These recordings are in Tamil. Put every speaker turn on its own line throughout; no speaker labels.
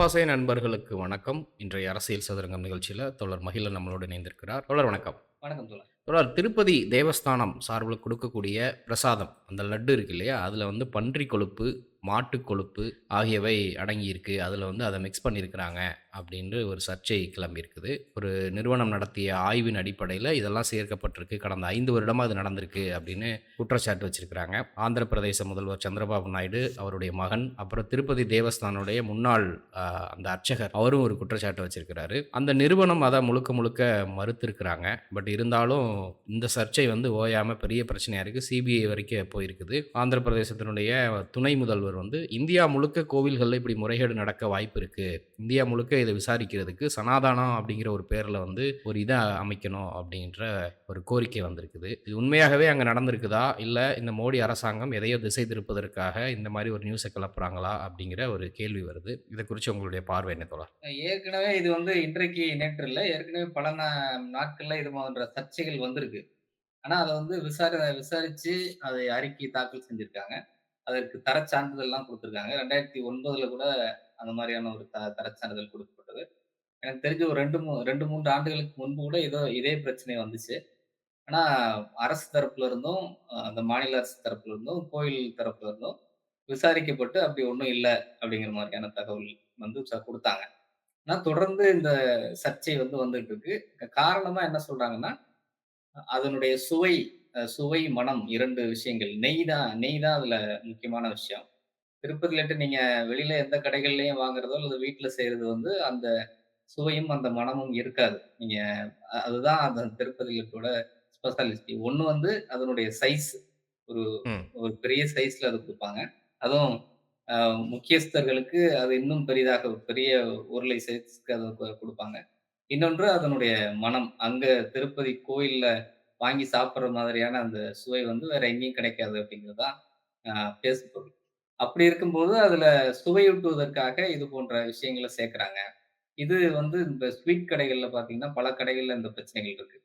கடப்பாசை நண்பர்களுக்கு வணக்கம். இன்றைய அரசியல் சதுரங்கம் நிகழ்ச்சியில தோழர் மகிழன் நம்மளோடு இணைந்திருக்கிறார். தோழர் வணக்கம்.
வணக்கம் தோழர்.
தோழர் திருப்பதி தேவஸ்தானம் சார்புல குடுக்கக்கூடிய பிரசாதம், அந்த லட்டு இருக்கு இல்லையா? அதுல வந்து பன்றி கொழுப்பு, மாட்டு கொழுப்பு ஆகியவை அடங்கியிருக்கு. அதுல வந்து அத மிக்ஸ் பண்ணியிருக்கிறாங்க அப்படின்னு ஒரு சர்ச்சை கிளம்பியிருக்குது. ஒரு நிறுவனம் நடத்திய ஆய்வின் அடிப்படையில இதெல்லாம் சேர்க்கப்பட்டிருக்கு. கடந்த 5 வருடமா இது நடந்திருக்கு அப்படின்னு குற்றச்சாட்டு வச்சிருக்கிறாங்க. ஆந்திர பிரதேச முதல்வர் சந்திரபாபு நாயுடு, அவருடைய மகன், அப்புறம் திருப்பதி தேவஸ்தானுடைய முன்னாள் அ அந்த அர்ச்சகர் அவரும் ஒரு குற்றச்சாட்டு வச்சிருக்கிறாரு. அந்த நிறுவனம் அத முழுக்க முழுக்க மறுத்திருக்கிறாங்க. பட் இருந்தாலும் இந்த சர்ச்சை வந்து ஓயாம பெரிய பிரச்சனையா இருக்கு. சிபிஐ வரைக்கும் போயிருக்குது. ஆந்திர பிரதேசத்தினுடைய துணை முதல்வர் வந்து இந்தியா முழுக்க கோவில்கள்ல இப்படி முறைகேடு நடக்க வாய்ப்பு இருக்கு. இந்தியா முழுக்க இத விசாரிக்கிறதுக்கு சனாதானம் அப்படிங்கிற ஒரு பேர்ல வந்து ஒரு இத அமைக்கணும் அப்படின்ற ஒரு கோரிக்கை வந்திருக்குது. இது உண்மையாகவே அங்க நடந்திருக்குதா? இல்ல இந்த மோடி அரசாங்கம் எதையோ திசை திருப்பதற்காக இந்த மாரி ஒரு நியூஸ கிளப்புறாங்களா? அப்படிங்கிற ஒரு கேள்வி வருது. இத குறிச்சு உங்களுடைய பார்வை என்ன தோழர்?
ஏற்கனவே இது வந்து இன்றைக்கு, நேற்று இல்ல. ஏற்கனவே பல நாட்கள்ல இது போன்ற சர்ச்சைகள் வந்திருக்கு. ஆனா, அத வந்து விசாரிச்சு அதை அறிக்கை தாக்கல் செஞ்சிருக்காங்க. அதற்கு தரச் சான்றிதழ்லாம் குடுத்திருக்காங்க. 2009ல கூட அந்த மாரியான ஒரு தரச் சான்றிதழ் குடுக்கப்பட்டது. எனக்கு தெரிஞ்சு ஒரு 2, 3 ஆண்டுகளுக்கு முன்பு கூட இதே பிரச்சனை வந்துச்சு. ஆனா, அரசு தரப்புல இருந்தும், அந்த மாநில அரசு தரப்புல இருந்தும், கோயில் தரப்புல இருந்தும் விசாரிக்கப்பட்டு அப்படி ஒண்ணும் இல்ல அப்படிங்கிற மாரியான தகவல் வந்து குடுத்தாங்க. ஆனா தொடர்ந்து இந்த சர்ச்சை வந்து வந்துட்டு இருக்கு. காரணமா என்ன சொல்றாங்கன்னா, அதனுடைய சுவை, மனம் 2 விஷயங்கள். நெய் தான் அதுல முக்கியமான விஷயம். திருப்பதி லட்டு நீங்க வெளியில எந்த கடைகள்லயும் வாங்குறதோ, அல்லது வீட்ல செய்றது வந்து அந்த சுவையும், அந்த மணமும் இருக்காது. நீங்க அதுதான் அந்த திருப்பதி லட்டோட ஸ்பெஷாலிட்டி. ஒண்ணு வந்து அதனுடைய சைஸ். ஒரு
ம்.
ஒரு பெரிய சைஸ்ல அது குடுப்பாங்க. அதுவும் அ முக்கியஸ்தர்களுக்கு அது இன்னும் பெரிதாக பெரிய உருளை சைஸ்க்கு அத குடுப்பாங்க. இன்னொன்று அதனுடைய மனம். அங்க திருப்பதி கோயில்ல வாங்கி சாப்பிடுற மாதிரியான அந்த சுவை வந்து வேற எங்கேயும் கிடைக்காது அப்படிங்கிறது தான் அ பேசுபொருள். அப்படி இருக்கும்போது அதுல சுவையூட்டுவதற்காக இது போன்ற விஷயங்கள சேர்க்கிறாங்க. இது வந்து இந்த ஸ்வீட் கடைகள்ல பார்த்தீங்கன்னா, பல கடைகள்ல இந்த பிரச்சனைகள் இருக்கு.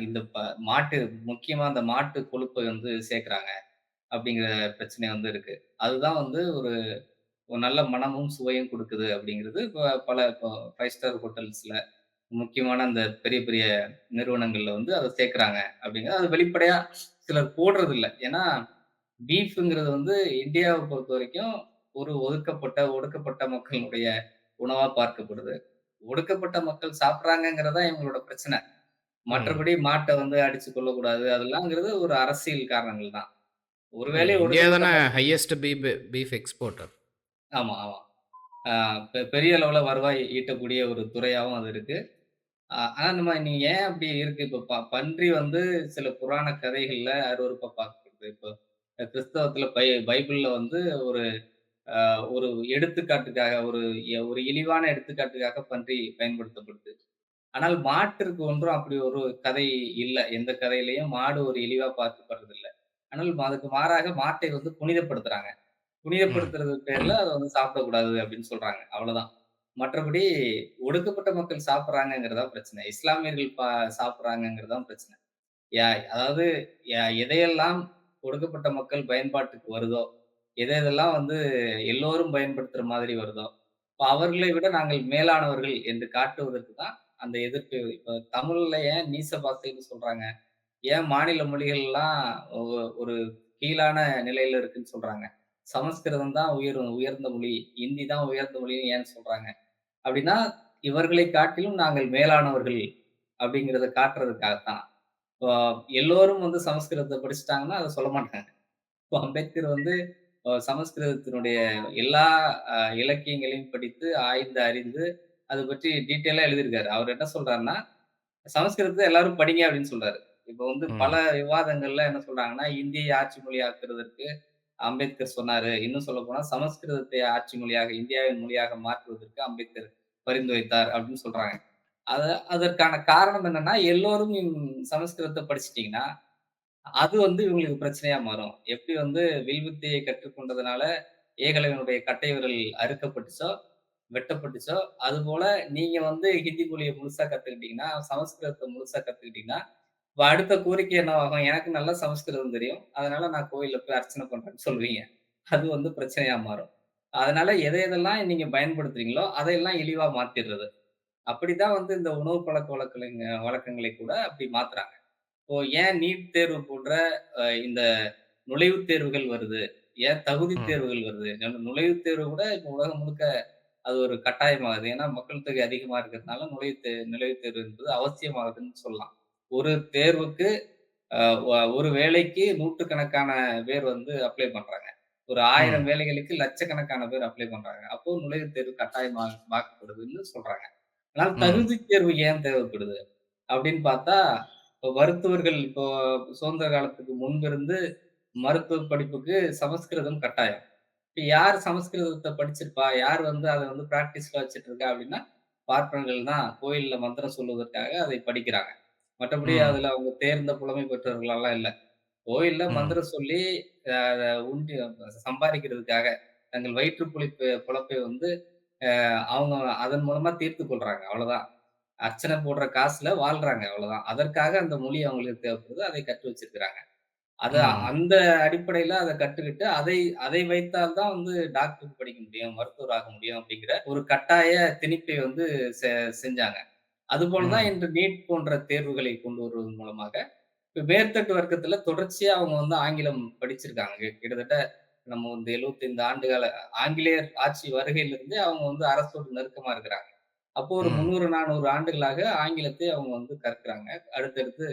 இந்த மாட்டு முக்கியமா அந்த மாட்டு கொழுப்ப வந்து சேர்க்கிறாங்க அப்படிங்கிற பிரச்சனை வந்து இருக்கு. அதுதான் வந்து ஒரு ஒரு நல்ல மணமும், சுவையும் குடுக்குது அப்படிங்கிறது இப்போ 5 ஸ்டார் ஹோட்டல்ஸ்ல முக்கியமான அந்த பெரிய, பெரிய நிறுவனங்கள்ல வந்து அத சேர்க்கிறாங்க அப்படிங்கிறது. அது வெளிப்படையா சிலர் போடுறதில்ல. ஏன்னா, பீஃப்ங்கிறது வந்து இந்தியாவ பொறுத்தவரைக்கும் ஒரு ஒடுக்கப்பட்ட மக்களுடைய உணவா பார்க்கப்படுது. ஒடுக்கப்பட்ட மக்கள் சாப்பிடுறாங்கங்கிறது தான் இவங்களோட பிரச்சனை.
ம்.
மற்றபடி மாட்ட வந்து அடிச்சு கொல்லக்கூடாது அதெல்லாம்ங்கிறது ஒரு அரசியல் காரணங்கள் தான்.
இல்ல
ஒருவேளை
இந்தியா
ஒடுக்கப்பட்ட
தானே ஹையஸ்ட் பீஃப் எக்ஸ்போர்ட்டர்.
ஆமா, ஆமா. ஆ பெரிய அளவுல வருவாய் ஈட்டக்கூடிய ஒரு துறையாவும் அது இருக்கு. ஆனா நீங்க ஏன் அப்படி இருக்கு? இப்ப பன்றி வந்து சில புராண கதைகள்ல அருவருப்பா பார்க்கப்படுது. இப்போ கிறிஸ்தவத்துல பைபிள்ல வந்து ஒரு ஒரு எடுத்துக்காட்டுக்காக ஒரு இழிவான எடுத்துக்காட்டுக்காக பன்றி பயன்படுத்தப்படுது. ஆனால் மாட்டிற்கு ஒன்றும் அப்படி ஒரு கதை இல்ல. எந்த கதையிலயும் மாடு ஒரு இழிவா பார்க்கப்படுறதில்ல. ஆனால் அதுக்கு மாறாக மாட்டை வந்து புனிதப்படுத்துறாங்க.
ம்.
புனிதப்படுத்துறது பேர்ல அத வந்து சாப்பிடக்கூடாது அப்படின்னு சொல்றாங்க. அவ்வளவுதான். மற்றபடி ஒடுக்கப்பட்ட மக்கள் சாப்பிடுறாங்கங்கிறது தான் பிரச்சனை. இஸ்லாமியர்கள் சாப்பிடுறாங்கங்கிறது தான் பிரச்சனை. அதாவது எதையெல்லாம் ஒடுக்கப்பட்ட மக்கள் பயன்பாட்டுக்கு வருதோ, எதெல்லாம் வந்து எல்லோரும் பயன்படுத்துற மாதிரி வருதோ, அப்ப அவர்களை விட நாங்கள் மேலானவர்கள் என்று காட்டுவதற்கு தான் அந்த எதிர்ப்பு. இப்ப தமிழ்ல ஏன் நீச பாஷைன்னு சொல்றாங்க? ஏன் மாநில மொழிகள்லாம் ஒரு கீழான நிலையில இருக்குன்னு சொல்றாங்க? சமஸ்கிருதம் தான் உயர்ந்த மொழி. ஹிந்தி தான் உயர்ந்த மொழின்னு ஏன் சொல்றாங்க? அப்படின்னா, இவர்களை காட்டிலும் நாங்கள் மேலானவர்கள் அப்படிங்கிறத காட்டுறதுக்காக தான். இப்போ எல்லோரும் வந்து சமஸ்கிருதத்த படிச்சுட்டாங்கன்னா, அத சொல்ல மாட்டாங்க. இப்போ அம்பேத்கர் வந்து சமஸ்கிருதத்தினுடைய எல்லா இலக்கியங்களையும் படித்து, ஆய்ந்து அறிந்து, அது பற்றி டீட்டெயிலா எழுதியிருக்காரு. அவர் என்ன சொல்றாருன்னா, சமஸ்கிருதத்த எல்லாரும் படிங்க அப்படின்னு சொல்றாரு. இப்போ வந்து பல
ம்.
விவாதங்கள்ல என்ன சொல்றாங்கன்னா, இந்தியை ஆட்சி மொழியாக்குறதற்கு அம்பேத்கர் சொன்னாரு. இன்னும் சொல்லப்போனா சமஸ்கிருதத்தை ஆட்சி மொழியாக, இந்தியாவின் மொழியாக மாற்றுவதற்கு அம்பேத்கர் பரிந்துரைத்தார் அப்படின்னு சொல்றாங்க. அத அதற்கான காரணம் என்னன்னா, எல்லோரும் சமஸ்கிருதத்த படிச்சுட்டீங்கன்னா, அது வந்து இவங்களுக்கு பிரச்சனையா மாறும். எப்படி வந்து வில்வித்தையை கற்றுக்கொண்டதுனால ஏகலைவனுடைய கட்டை விரல் அறுக்கப்பட்டுச்சோ, வெட்டப்பட்டுச்சோ, அதுபோல நீங்க வந்து ஹிந்தி மொழிய முழுசா கத்துக்கிட்டீங்கன்னா, சமஸ்கிருதத்த முழுசா கத்துக்கிட்டீங்கன்னா, இப்ப அடுத்த கோரிக்கை என்னவாகும்? எனக்கு நல்லா சமஸ்கிருதம் தெரியும். அதனால நான் கோயில்ல போய் அர்ச்சனை பண்றேன்னு சொல்லுவீங்க. அது வந்து பிரச்சனையா மாறும். அதனால எதெல்லாம் நீங்க பயன்படுத்துறீங்களோ, அதையெல்லாம் இழிவா மாத்திர்றது. அப்படித்தான் வந்து இந்த உணவு வழக்கங்களை கூட அப்படி மாத்துறாங்க. இப்போ ஏன் நீட் தேர்வு போன்ற இந்த நுழைவுத் தேர்வுகள் வருது? ஏன் தகுதித்
ம்.
தேர்வுகள் வருது? நுழைவுத் தேர்வு கூட இப்ப உலகம் முழுக்க அது ஒரு கட்டாயமாகுது. ஏன்னா மக்கள் தொகை அதிகமா இருக்கிறதுனால நுழைவுத் தேர்வு என்பது அவசியமாகுதுன்னு சொல்லலாம். ஒரு தேர்வுக்கு அ ஒ ஒரு வேலைக்கு நூற்றுக்கணக்கான பேர் வந்து அப்ளை பண்றாங்க. ஒரு 1000
ம்.
வேலைகளுக்கு லட்சக்கணக்கான பேர் அப்ளை பண்றாங்க. அப்போ நுழைவுத் தேர்வு மாக்கப்படுதுன்னு சொல்றாங்க. ஆனால்
ம்.
தகுதித் தேர்வு ஏன் தேவைப்படுது? அப்படின்னு பார்த்தா, இப்போ மருத்துவர்கள் இப்போ சுதந்திர காலத்துக்கு முன்பிருந்து மருத்துவ படிப்புக்கு சமஸ்கிருதம் கட்டாயம். இப்ப யார் சமஸ்கிருதத்த படிச்சிருப்பா? யார் வந்து அத வந்து பிராக்டிஸ்ல வச்சுட்டு இருக்கா அப்படின்னா, பார்ப்பனர்கள் தான் கோயில்ல மந்திரம் சொல்வதற்காக அதை படிக்கிறாங்க. மற்றபடி
ம்.
அதுல அவங்க தேர்ந்த புலமை பெற்றவர்கள்லாம் இல்ல. கோயில்ல
ம்.
மந்திரம் சொல்லி அ உண்டி சம்பாதிக்கிறதுக்காக, தங்கள் வயிற்று பொழப்பை வந்து அவங்க அதன் மூலமா தீர்த்துக் கொள்றாங்க. அவ்வளவுதான். அர்ச்சனை போடுற காசுல வாழ்றாங்க அவ்வளவுதான். அதற்காக அந்த மொழி அவங்களுக்கு தேவைப்படுது. அதை கற்று வச்சிருக்கிறாங்க.
ம்.
அந்த அடிப்படையில அத கத்துக்கிட்டு, அதை அதை வைத்தால் தான் வந்து டாக்டருக்கு படிக்க முடியும், மருத்துவர் ஆக முடியும் அப்படிங்கிற ஒரு கட்டாய திணிப்பை வந்து செ செஞ்சாங்க. அதுபோல தான்
ம்.
இன்று நீட் போன்ற தேர்வுகளை கொண்டு வருவதன் மூலமாக, இப்ப மேற்தட்டு வர்க்கத்துல தொடர்ச்சியா அவங்க வந்து ஆங்கிலம் படிச்சிருக்காங்க. கிட்டத்தட்ட நம்ம வந்து 75 ஆண்டுகால ஆங்கிலேயர் ஆட்சி வருகையிலிருந்தே அவங்க வந்து அரசோடு நெருக்கமா இருக்கிறாங்க. அப்போ ஒரு
ம்.
300, 400 ஆண்டுகளாக ஆங்கிலத்தை அவங்க வந்து கற்கிறாங்க. அடுத்தடுத்து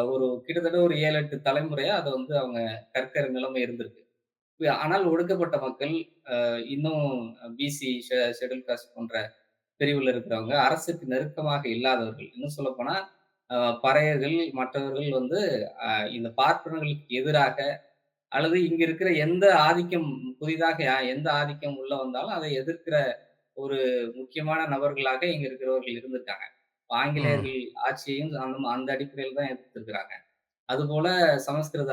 ஒரு கிட்டத்தட்ட ஒரு 7, 8 தலைமுறையா அத வந்து அவங்க கற்கிற நிலைமை இருந்திருக்கு. ஆனால் ஒடுக்கப்பட்ட மக்கள் இன்னும் பிசி, ஷெட்யூல் காஸ்ட் போன்ற பிரிவுல இருக்கிறவங்க, அரசுக்கு நெருக்கமாக இல்லாதவர்கள். இன்னும் சொல்லப்போனா, அ பறையர்கள், மற்றவர்கள் வந்து அ இந்த பார்ப்பனர்களுக்கு எதிராக அல்லது இங்க இருக்கிற எந்த ஆதிக்கம் புதிதாக எந்த ஆதிக்கம் உள்ள வந்தாலும் அதை எதிர்க்கிற ஒரு முக்கியமான நபர்களாக இங்க இருக்கிறவர்கள் இருந்திருக்காங்க.
ம்.
ஆங்கிலேயர்கள் ஆட்சியையும் அந்த அந்த அடிப்படையில தான் எதிர்த்திருக்கிறாங்க. அதுபோல சமஸ்கிருத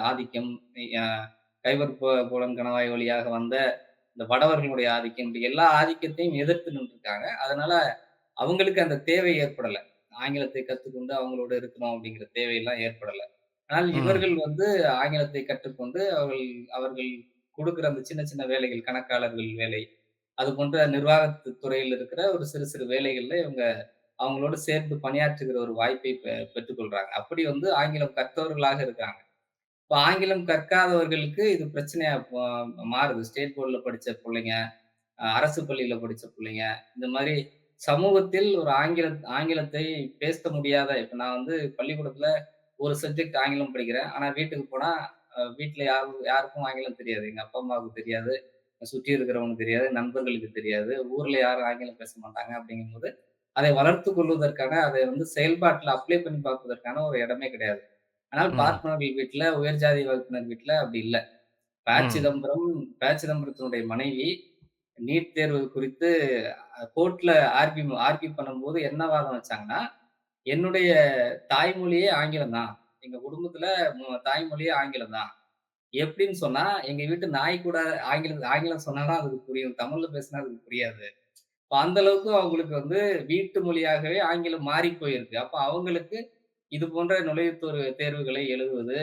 ஆதிக்கம், அ கைபர் போலன் கணவாய் வழியாக வந்த இந்த வடவர்களுடைய ஆதிக்கம், இப்படி எல்லா ஆதிக்கத்தையும் எதிர்த்து நின்றுருக்காங்க. அதனால அவங்களுக்கு அந்த தேவை ஏற்படல. ஆங்கிலத்தை கத்துக்கொண்டு அவங்களோட இருக்கணும் அப்படிங்கிற தேவையெல்லாம் ஏற்படல. ஆனால்
ம்.
இவர்கள் வந்து ஆங்கிலத்தை கற்றுக்கொண்டு அவர்கள் அவர்கள் குடுக்குற அந்த சின்ன சின்ன வேலைகள், கணக்காளர்கள் வேலை, அது போன்ற நிர்வாகத் துறையில் இருக்கிற ஒரு சிறு சிறு வேலைகள்ல இவங்க அவங்களோடு சேர்ந்து பணியாற்றுகிற ஒரு வாய்ப்பை பெற்றுக்கொள்றாங்க. அப்படி வந்து ஆங்கிலம் கற்றவர்களாக இருக்காங்க. இப்ப ஆங்கிலம் கற்காதவர்களுக்கு இது பிரச்சனையா மாறுது. ஸ்டேட் போர்ட்ல படிச்ச புள்ளைங்க, அரசு பள்ளியில படிச்ச புள்ளைங்க, இந்த மாரி சமூகத்தில் ஒரு ஆங்கிலத்தை பேச முடியாத இப்ப நான் வந்து பள்ளிக்கூடத்துல ஒரு சப்ஜெக்ட் ஆங்கிலம் படிக்கிறேன். ஆனா வீட்டுக்கு போனா, வீட்ல யாருக்கும் ஆங்கிலம் தெரியாது. எங்க அப்பா, அம்மாவுக்கு தெரியாது. சுற்றி இருக்கிறவங்களுக்கு தெரியாது. நண்பர்களுக்கு தெரியாது. ஊர்ல யாரும் ஆங்கிலம் பேச மாட்டாங்க. அப்படிங்கும்போது, அதை வளர்த்துக் கொள்வதற்கான, அதை வந்து செயல்பாட்டுல அப்ளை பண்ணி பார்ப்பதற்கான ஒரு இடமே கிடையாது. ஆனால்
ம்.
பார்ப்பனர்கள் வீட்ல, உயர் ஜாதி வகுப்பினர் வீட்ல அப்படி இல்ல. ப.
ம்.
சிதம்பரம் ப. சிதம்பரத்தினுடைய மனைவி நீட் தேர்வு குறித்து கோர்ட்ல ஆர்கியூ பண்ணும்போது என்ன வாதம் வச்சாங்கன்னா, என்னுடைய தாய்மொழியே ஆங்கிலம் தான். எங்க குடும்பத்துல தாய்மொழியே ஆங்கிலம் தான். எப்படின்னு சொன்னா, எங்க வீட்டு நாய் கூட ஆங்கிலம் சொன்னா தான் அதுக்கு புரியும். தமிழ்ல பேசினா அதுக்கு புரியாது. இப்ப அந்த அளவுக்கு அவங்களுக்கு வந்து வீட்டு மொழியாகவே ஆங்கிலம் மாறி போயிருக்கு. அப்ப அவங்களுக்கு இது போன்ற தேர்வுகளை எழுதுவது,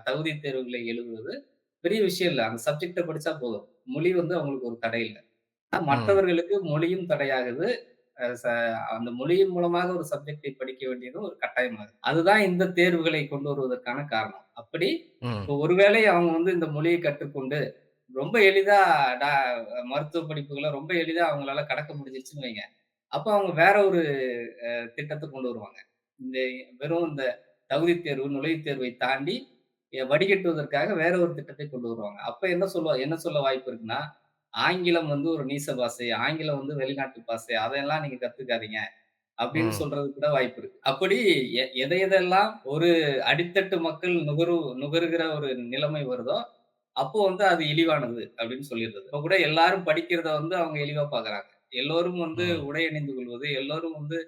தகுதி தேர்வுகளை எழுதுவது பெரிய விஷயம் இல்ல. அந்த சப்ஜெக்ட்ட படிச்சா போதும். மொழி வந்து அவங்களுக்கு ஒரு தடை இல்ல.
ம்.
மற்றவர்களுக்கு மொழியும் தடையாகுது. அ ச அந்த மொழியின் மூலமாக ஒரு சப்ஜெக்ட்டை படிக்க வேண்டியதும் ஒரு கட்டாயமாகுது. அதுதான் இந்த தேர்வுகளை கொண்டு வருவதற்கான காரணம். அப்படி
ம்.
இப்போ ஒருவேளை அவங்க வந்து இந்த மொழியை கற்றுக்கொண்டு ரொம்ப எளிதா டா மருத்துவ படிப்புகள ரொம்ப எளிதா அவங்களால கடக்க முடிஞ்சிருச்சுன்னு வைங்க. அப்ப அவங்க வேற ஒரு திட்டத்த கொண்டு வருவாங்க. இந்த வெறும் இந்த தகுதித் தேர்வு, நுழைவுத் தேர்வை தாண்டி வடிகட்டுவதற்காக வேற ஒரு திட்டத்தை கொண்டு வருவாங்க. அப்ப என்ன சொல்ல வாய்ப்பு இருக்குன்னா, ஆங்கிலம் வந்து ஒரு நீச பாஷை. ஆங்கிலம் வந்து வெளிநாட்டு பாஷை. அதெல்லாம் நீங்க கத்துக்காதீங்க. அப்படின்னு
ம்.
சொல்றதுக்கு கூட வாய்ப்பு இருக்கு. அப்படி எதையெல்லாம் ஒரு அடித்தட்டு மக்கள் நுகருகிற ஒரு நிலைமை வருதோ, அப்போ வந்து அது இழிவானது அப்படின்னு சொல்லிறது. இப்ப கூட எல்லாரும் படிக்கிறத வந்து அவங்க இழிவா பார்க்குறாங்க. எல்லோரும் வந்து
ம்.
உடை அணிந்து கொள்வது, எல்லோரும் வந்து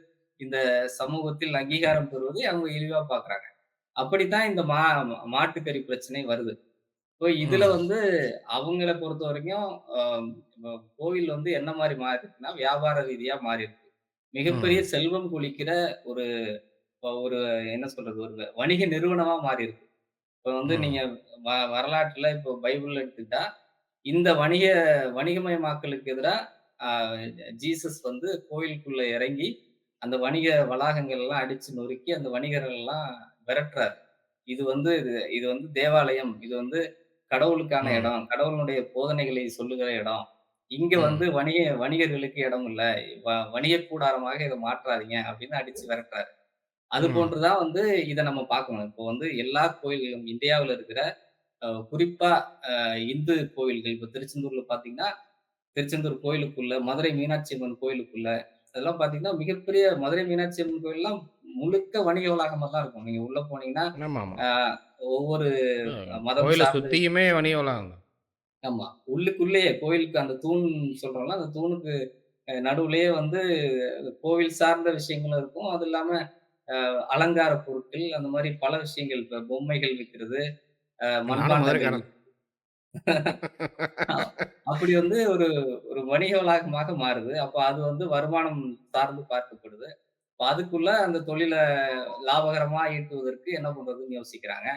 இந்த சமூகத்தில் அங்கீகாரம் பெறுவதை அவங்க இழிவா பார்க்குறாங்க. அப்படித்தான் இந்த மாட்டுக்கறி பிரச்சனை வருது. இப்போ இதுல
ம்.
வந்து அவங்கள பொறுத்தவரைக்கும் அ கோவில் வந்து என்ன மாரி மாறிருக்குன்னா, வியாபார ரீதியா மாறிருக்கு. மிகப்பெரிய
ம்.
செல்வம் கொழிக்கிற ஒரு ஒரு என்ன சொல்றது? ஒரு வணிக நிறுவனமா மாறியிருக்கு. இப்ப வந்து
ம்.
நீங்க வரலாற்றுல இப்போ பைபிள் எடுத்துக்கிட்டா, இந்த வணிகமயமாக்கலுக்கு எதிரா அ ஜீசஸ் வந்து கோயிலுக்குள்ள இறங்கி, அந்த வணிக வளாகங்கள் எல்லாம் அடிச்சு நொறுக்கி, அந்த வணிகர்கள் எல்லாம் விரட்டுறாரு. இது வந்து தேவாலயம். இது வந்து கடவுளுக்கான
ம்.
இடம். கடவுளினுடைய போதனைகளை சொல்லுகிற இடம். இங்க வந்து
ம்.
வணிகர்களுக்கு இடம் இல்ல. வணிக கூடாரமாக இத மாற்றாதீங்க அப்படின்னு அடிச்சு விரட்டுறாரு. அது
ம்.
போன்று தான் வந்து இத நம்ம பார்க்கணும். இப்போ வந்து எல்லா கோயில்களும் இந்தியாவுல இருக்கிற குறிப்பா இந்து கோவில்கள் இப்ப திருச்செந்தூர்ல பார்த்தீங்கன்னா, திருச்செந்தூர் கோயிலுக்குள்ள, மதுரை மீனாட்சி அம்மன் கோயிலுக்குள்ள, அதெல்லாம் பார்த்தீங்கன்னா, மிகப்பெரிய மதுரை மீனாட்சி அம்மன் கோயில்லாம் முழுக்க வணிக வளாகமா தான் இருக்கும். நீங்க உள்ள போனீங்கன்னா,
ஆமாமா.
ஆ ஒவ்வொரு மதம்
கோயில
சார்ந்த
சுத்தியுமே வணிக வளாகம் தான்.
ஆமா. உள்ளுக்குள்ளேயே கோயிலுக்கு அந்த தூண் சொல்றோம்ல, அந்த தூணுக்கு நடுவுலயே வந்து கோவில் சார்ந்த விஷயங்களும் இருக்கும். அது இல்லாம அலங்கார பொருட்கள் அந்த மாரி பல விஷயங்கள். இப்ப பொம்மைகள் விக்கிறது,
நானும்
மண்பாண்டங்கள்
மதுரைக்காரன்.
அ அப்படி வந்து ஒரு ஒரு வணிக வளாகமாக மாறுது. அப்ப அது வந்து வருமானம் சார்ந்து பார்க்கப்படுது. அப்ப அதுக்குள்ள அந்த தொழில லாபகரமா ஈட்டுவதற்கு என்ன பண்றதுன்னு யோசிக்கிறாங்க.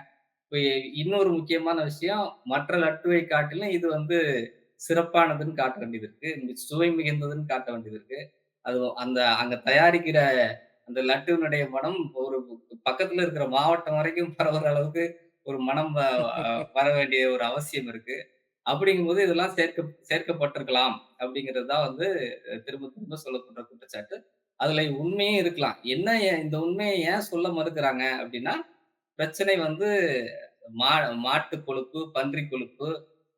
இப்ப இன்னொரு முக்கியமான விஷயம், மற்ற லட்டுவை காட்டிலும் இது வந்து சிறப்பானதுன்னு காட்ட வேண்டியது இருக்கு. சுவை மிகுந்ததுன்னு காட்ட வேண்டியது இருக்கு. அதுவும் அங்க தயாரிக்கிற அந்த லட்டுவினுடைய மனம் ஒரு பக்கத்துல இருக்கிற மாவட்டம் வரைக்கும் பரவுற அளவுக்கு ஒரு மனம் வர வேண்டிய ஒரு அவசியம் இருக்கு. அப்படிங்கும்போது இதெல்லாம் சேர்க்கப்பட்டிருக்கலாம் அப்படிங்கிறது தான் வந்து திரும்ப திரும்ப சொல்லப்படுற குற்றச்சாட்டு. அதுல உண்மையும் இருக்கலாம். இந்த உண்மைய ஏன் சொல்ல மறுக்கிறாங்க அப்படின்னா, பிரச்சனை வந்து மா மாட்டு கொழுப்பு, பன்றி கொழுப்பு,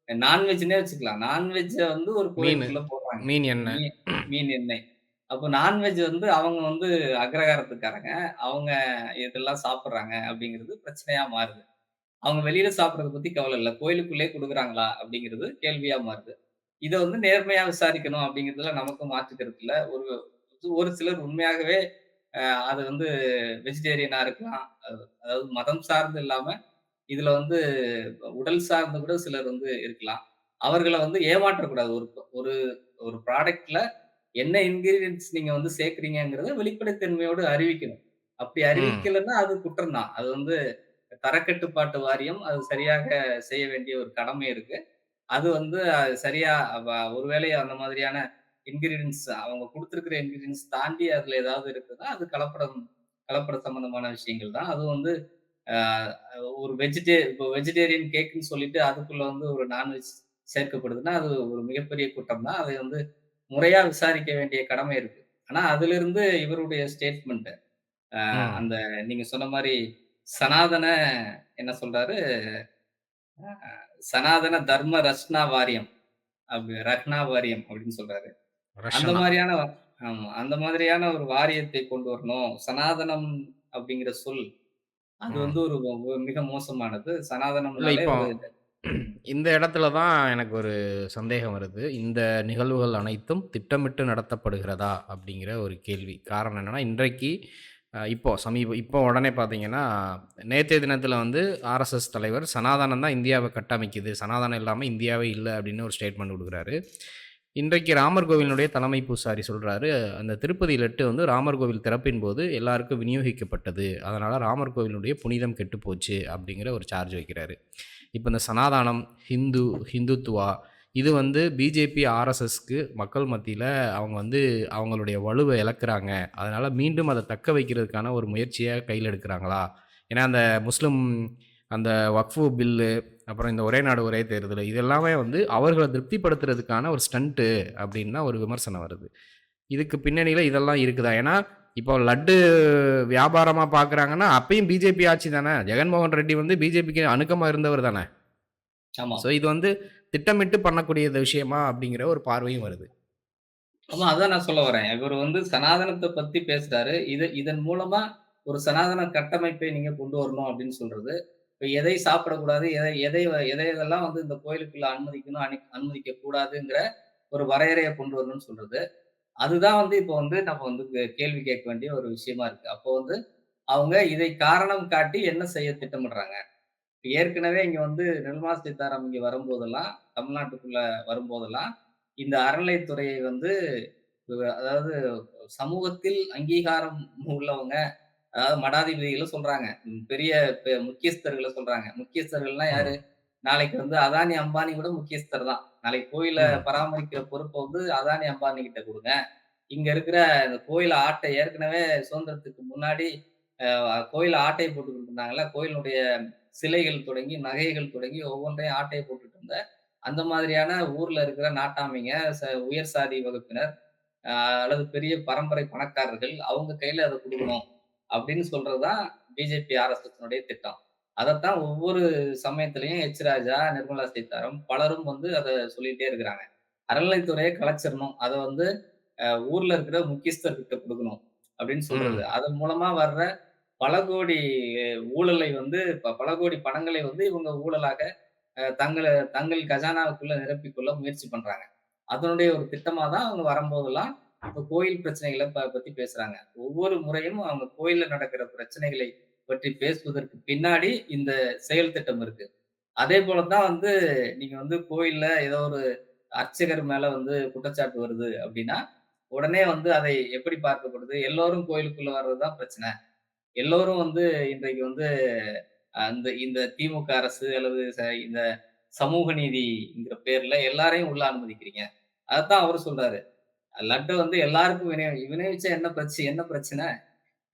நான்வெஜ்ன்னே வச்சுக்கலாம். நான்வெஜ்ஜ வந்து ஒரு
மீனு,
கோயிலுக்குள்ள போடுறாங்க.
மீன் எண்ணெய்.
மீ மீன் எண்ணெய். அப்போ நான்வெஜ் வந்து அவங்க வந்து அக்ரகாரத்துக்காரங்க. அவங்க இதெல்லாம் சாப்பிடுறாங்க அப்படிங்கிறது பிரச்சனையா மாறுது. அவங்க வெளியில சாப்பிடுறத பத்தி கவல இல்ல. கோயிலுக்குள்ளேயே குடுக்குறாங்களா? அப்படிங்கிறது கேள்வியா மாறுது. இத வந்து நேர்மையா விசாரிக்கணும் அப்படிங்கிறதுல நமக்கும் மாற்று கருத்து இல்ல. ஒரு ஒரு சிலர் உண்மையாகவே அ அது வந்து வெஜிடேரியனா இருக்கலாம். அதாவது மதம் சார்ந்து இல்லாம, இதுல வந்து உடல் சார்ந்து கூட சிலர் வந்து இருக்கலாம். அவர்கள வந்து ஏமாற்றக்கூடாது. ஒரு ஒரு ப்ராடக்ட்ல என்ன இன்கிரீடியன்ட்ஸ் நீங்க வந்து சேர்க்கிறீங்கங்கிறத வெளிப்படைத்தன்மையோடு அறிவிக்கணும். அப்படி
ம்.
அறிவிக்கலன்னா அது குற்றம் தான். அது வந்து தரக்கட்டுப்பாட்டு வாரியம் அது சரியாக செய்ய வேண்டிய ஒரு கடமை இருக்கு. அது வந்து சரியா ஒருவேளை அந்த மாதிரியான இன்கிரீடியன்ட்ஸ் அவங்க குடுத்திருக்கிற இன்கிரீடியன்ட்ஸ் தாண்டி அதுல ஏதாவது இருக்குன்னா, அது கலப்பட சம்பந்தமான விஷயங்கள் தான். அதுவும் வந்து அ ஒரு இப்போ வெஜிடேரியன் கேக்குன்னு சொல்லிட்டு அதுக்குள்ள வந்து ஒரு நான்வெஜ் சேர்க்கப்படுதுன்னா, அது ஒரு மிகப்பெரிய குற்றம் தான். அதை வந்து முறையா விசாரிக்க வேண்டிய கடமை இருக்கு. ஆனா அதிலிருந்து இவருடைய ஸ்டேட்மெண்ட்
ம்.
அந்த நீங்க சொன்ன மாரி சனாதன என்ன சொல்றாரு? சனாதன தர்ம ரக்ஷணா வாரியம். ரக்னா வாரியம் அப்படின்னு சொல்றாரு. அந்த
ரஷனா.
மாரியான ஆமா. அந்த மாதிரியான ஒரு வாரியத்தை கொண்டு வரணும். சனாதனம் அப்படிங்கிற சொல், அது
ம்.
வந்து மிக மோசமானது.
இல்ல
சனாதனம்னாலே
இப்போ
ஒரு
இந்த இடத்துல தான் எனக்கு ஒரு சந்தேகம் வருது. இந்த நிகழ்வுகள் அனைத்தும் திட்டமிட்டு நடத்தப்படுகிறதா? அப்படிங்கிற ஒரு கேள்வி. காரணம் என்னன்னா, இன்றைக்கு இப்போ உடனே பார்த்தீங்கன்னா, நேத்தைய தினத்தில வந்து ஆர்எஸ்எஸ் தலைவர் சனாதானம் தான் இந்தியாவ கட்டமைக்குது. சனாதானம் இல்லாம இந்தியாவே இல்ல அப்படின்னு ஒரு ஸ்டேட்மெண்ட் குடுக்குறாரு. இன்றைக்கு ராமர் கோவிலினுடைய தலைமை பூசாரி சொல்றாரு, அந்த திருப்பதி லட்டு வந்து ராமர் கோவில் திறப்பின் போது எல்லாருக்கும் விநியோகிக்கப்பட்டது. அதனால ராமர் கோவிலினுடைய புனிதம் கெட்டுப் போச்சு அப்படிங்கிற ஒரு சார்ஜ் வைக்கிறாரு. இப்ப இந்த சனாதானம், ஹிந்துத்துவா இது வந்து பிஜேபி, ஆர்எஸ்எஸ்க்கு மக்கள் மத்தியில அவங்க வந்து அவங்களுடைய வலுவ இழக்கிறாங்க. அதனால மீண்டும் அத தக்க வைக்கிறதுக்கான ஒரு முயற்சிய கையில எடுக்குறாங்களா? ஏன்னா, அந்த வக்ஃபு பில்லு, அப்புறம் இந்த ஒரே நாடு ஒரே தேர்தல் இது எல்லாமே வந்து அவர்கள திருப்திப்படுத்துறதுக்கான ஒரு ஸ்டண்ட் அப்படின்னு தான் ஒரு விமர்சனம் வருது. இதுக்கு பின்னணியில இதெல்லாம் இருக்குதா? ஏன்னா, இப்போ லட்டு வியாபாரமா பார்க்குறாங்கன்னா, அப்பயும் பிஜேபி ஆட்சி தானே. ஜெகன்மோகன் ரெட்டி வந்து பிஜேபிக்கு அணுக்கமா இருந்தவர் தானே.
ஆமா.
ஸோ இது வந்து திட்டமிட்டு பண்ணக்கூடிய விஷயமா அப்படிங்கிற ஒரு பார்வையும் வருது.
ஆமா அதான் நான் சொல்ல வரேன். இவரு வந்து சனாதனத்த பத்தி பேசுறாரு. இதன் மூலமா ஒரு சனாதன கட்டமைப்பை நீங்க கொண்டு வரணும் அப்படின்னு சொல்றது. இப்ப எதை சாப்பிடக்கூடாது, எதையெல்லாம் வந்து இந்த கோயிலுக்குள்ள அனுமதிக்கணும், அனுமதிக்கக் கூடாதுங்கிற ஒரு வரையறைய கொண்டு வரணும்னு சொல்றது. அதுதான் வந்து இப்ப வந்து நம்ம வந்து கேள்வி கேட்க வேண்டிய ஒரு விஷயமா இருக்கு. அப்போ வந்து அவங்க இதை காரணம் காட்டி என்ன செய்ய திட்டமிடுறாங்க? ஏற்கனவே இங்க வந்து நிர்மலா சீதாராமன் இங்க வரும்போதெல்லாம், தமிழ்நாட்டுக்குள்ள வரும்போதெல்லாம், இந்த அறநிலைத்துறையை வந்து அதாவது சமூகத்தில் அங்கீகாரம் உள்ளவங்க, அதாவது மடாதிபதிகள சொல்றாங்க. பெரிய முக்கியஸ்தர்கள சொல்றாங்க. முக்கியஸ்தர்கள்னா யாரு?
ம்.
நாளைக்கு வந்து அதானி, அம்பானி கூட முக்கியஸ்தர் தான். நாளைக்கு கோயில
ம்.
பராமரிக்கிற பொறுப்ப வந்து அதானி, அம்பானி கிட்ட குடுங்க. இங்க இருக்கிற இந்த கோயில ஆட்ட ஏற்கனவே சுதந்திரத்துக்கு முன்னாடி கோயில்ல ஆட்டை போட்டுக்கிட்டு இருந்தாங்கல்ல. கோயிலினுடைய சிலைகள் தொடங்கி, நகைகள் தொடங்கி ஒவ்வொன்றையும் ஆட்டைய போட்டுட்டு இருந்த, அந்த மாதிரியான ஊர்ல இருக்கிற நாட்டாமைங்க, உயர் சாதி வகுப்பினர், அ அல்லது பெரிய பரம்பரை பணக்காரர்கள், அவங்க கையில அத குடுக்கணும். அப்படின்னு சொல்றது தான் பிஜேபி, ஆர்எஸ்எஸ்னுடைய திட்டம். அதத்தான் ஒவ்வொரு சமயத்திலயும் ராஜா, நிர்மலா சீதாராமன் பலரும் வந்து அத சொல்லிட்டே இருக்கிறாங்க. அறநிலைத்துறைய கலைச்சிறணும். அத வந்து ஊர்ல இருக்கிற முக்கியஸ்தர்கிட்ட குடுக்கணும் அப்படின்னு சொல்றது.
ம்.
அதன் மூலமா வர்ற பல கோடி ஊழலை வந்து பல கோடி பணங்களை வந்து இவங்க ஊழலாக தங்கள தங்கள் கஜானாவுக்குள்ள நிரப்பிக் கொள்ள முயற்சி பண்றாங்க. அதனுடைய ஒரு திட்டமா தான் அவங்க வரும்போதெல்லாம் இப்ப கோயில் பிரச்சனைகள பத்தி பேசுறாங்க. ஒவ்வொரு முறையும் அவங்க கோயில்ல நடக்கிற பிரச்சனைகளை பற்றி பேசுவதற்கு பின்னாடி இந்த செயல் திட்டம் இருக்கு. அதே போல தான் வந்து நீங்க வந்து கோயில்ல ஏதோ ஒரு அர்ச்சகர் மேல வந்து குற்றச்சாட்டு வருது அப்படின்னா, உடனே வந்து அதை எப்படி பார்க்கப்படுது? எல்லோரும் கோயிலுக்குள்ள வர்றது தான் பிரச்சனை. எல்லோரும் வந்து இன்றைக்கு வந்து அந்த இந்த திமுக அரசு அல்லது இந்த சமூக நீதிங்கிற பேர்ல எல்லாரையும் உள்ள அனுமதிக்கிறீங்க. அதத்தான் அவரு சொல்றாரு. லட்ட வந்து எல்லாருக்கும் விநியோகிச்சா என்ன பிரச்சனை?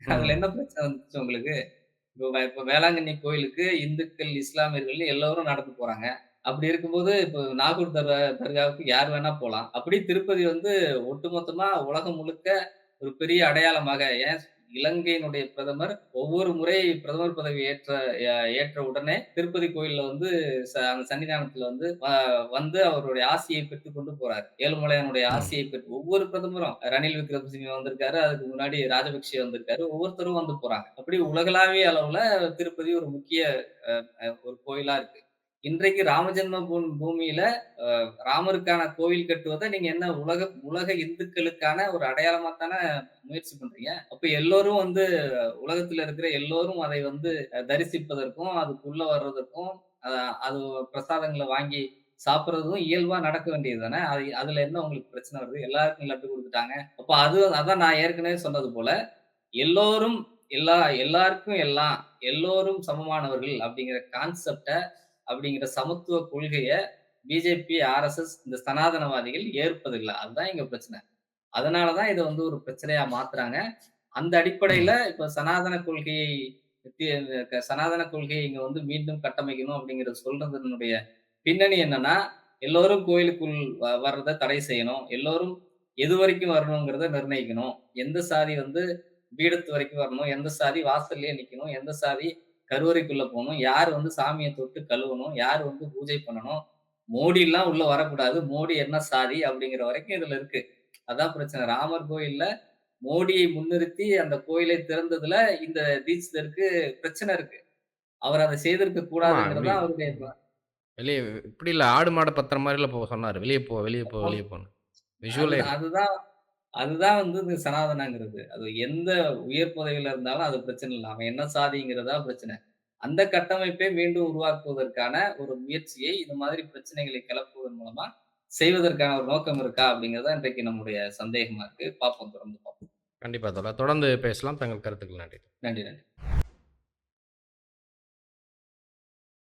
அதுல
ம்.
என்ன பிரச்சனை வந்துச்சு உங்களுக்கு? இப்ப வேளாங்கண்ணி கோயிலுக்கு இந்துக்கள், இஸ்லாமியர்கள் எல்லோரும் நடந்து போறாங்க. அப்படி இருக்கும்போது, இப்ப நாகூர் தர்காவுக்கு யார் வேணா போலாம். அப்படி திருப்பதி வந்து ஒட்டுமொத்தமா உலகம் முழுக்க ஒரு பெரிய அடையாளமாக ஏன் இலங்கையினுடைய பிரதமர் ஒவ்வொரு முறை பிரதமர் பதவி ஏற்ற உடனே திருப்பதி கோயில்ல வந்து அந்த சன்னிதானத்துல வந்து வந்து அவருடைய ஆசியை பெற்றுக் கொண்டு போறாரு. ஏழுமலையானுடைய
ம்.
ஆசியை பெற்று ஒவ்வொரு பிரதமரும் ரணில் விக்ரமசிங்கே வந்திருக்காரு. அதுக்கு முன்னாடி ராஜபக்சே வந்திருக்காரு. ஒவ்வொருத்தரும் வந்து போறாங்க. அப்படி உலகளாவிய அளவுல திருப்பதி ஒரு முக்கிய ஒரு கோயிலா இருக்கு. இன்றைக்கு ராமஜென்ம பூமியில ராமருக்கான கோவில் கட்டுவத நீங்க என்ன உலக உலக இந்துக்களுக்கான ஒரு அடையாளமா தானே முயற்சி பண்றீங்க. அப்ப எல்லோரும் வந்து உலகத்துல இருக்கிற எல்லோரும் அதை வந்து தரிசிப்பதற்கும், அதுக்குள்ள வர்றதற்கும், அ அது பிரசாதங்கள வாங்கி சாப்பிடுறதும் இயல்பா நடக்க வேண்டியது தானே. அதுல என்ன உங்களுக்கு பிரச்சனை வருது? எல்லாருக்கும் லட்டு குடுத்துட்டாங்க. அப்ப அதான் நான் ஏற்கனவே சொன்னது போல, எல்லோரும் எல்லாருக்கும் எல்லாம், எல்லோரும் சமமானவர்கள் அப்படிங்கிற கான்செப்ட, அப்படிங்கிற சமத்துவ கொள்கைய பிஜேபி, ஆர்எஸ்எஸ் இந்த சனாதனவாதிகள் ஏற்பதில்ல. அதுதான் இங்க பிரச்சனை. அதனால தான் இத வந்து ஒரு பிரச்சனையா மாத்துறாங்க. அந்த அடிப்படையில
ம்.
இப்ப தி சனாதன கொள்கையை இங்க வந்து மீண்டும் கட்டமைக்கணும் அப்படிங்கிறது சொல்றதனுடைய பின்னணி என்னன்னா, எல்லோரும் கோயிலுக்குள் வர்றத தடை செய்யணும். எல்லோரும் எதுவரைக்கும் வரணுங்கிறத நிர்ணயிக்கணும். எந்த சாதி வந்து பீடத்து வரைக்கும் வரணும். எந்த சாதி வாசல்லயே நிக்கணும். எந்த சாதி கருவறைக்குள்ள போணும். யார் வந்து சாமிய தொட்டு கழுவணும். யார் வந்து பூஜை பண்ணணும். மோடிலாம் உள்ள வரக்கூடாது. மோடி என்ன சாதி அப்படிங்கிற வரைக்கும் இதுல இருக்கு. அதான் பிரச்சனை. ராமர் கோயில்ல மோடியை முன்னிறுத்தி அந்த கோயிலை திறந்ததுல இந்த தீட்சிதருக்கு பிரச்சனை இருக்கு. அவர் அத செய்திருக்க
ஆமா.
கூடாதுங்கிறது தான் அவருடைய
வெளிய இப்படி இல்ல. ஆடு மாட பத்துற மாரிலாம் சொன்னாரு. "வெளிய போ, வெளிய போ, வெளிய போன்னு." விஷுவலே
அதுதான்
இருக்கு.
அதுதான் அதுதான் வந்து இந்த சனாதனங்கிறது. அது எந்த உயர் பதவியில இருந்தாலும் அது பிரச்சனை இல்ல. அவன் என்ன சாதிங்கிறது தான் பிரச்சனை. அந்த கட்டமைப்பை மீண்டும் உருவாக்குவதற்கான ஒரு முயற்சியை இந்த மாதிரி பிரச்சனைகளை கிளப்புவதன் மூலமா செய்வதற்கான ஒரு நோக்கம் இருக்கா? அப்படிங்கிறது தான் இன்றைக்கு நம்முடைய சந்தேகமா இருக்கு. பார்ப்போம் தொடர்ந்து பார்ப்போம்.
கண்டிப்பா தோழர். தொடர்ந்து பேசலாம். தங்கள் கருத்துக்கள் நன்றி.
நன்றி, நன்றி.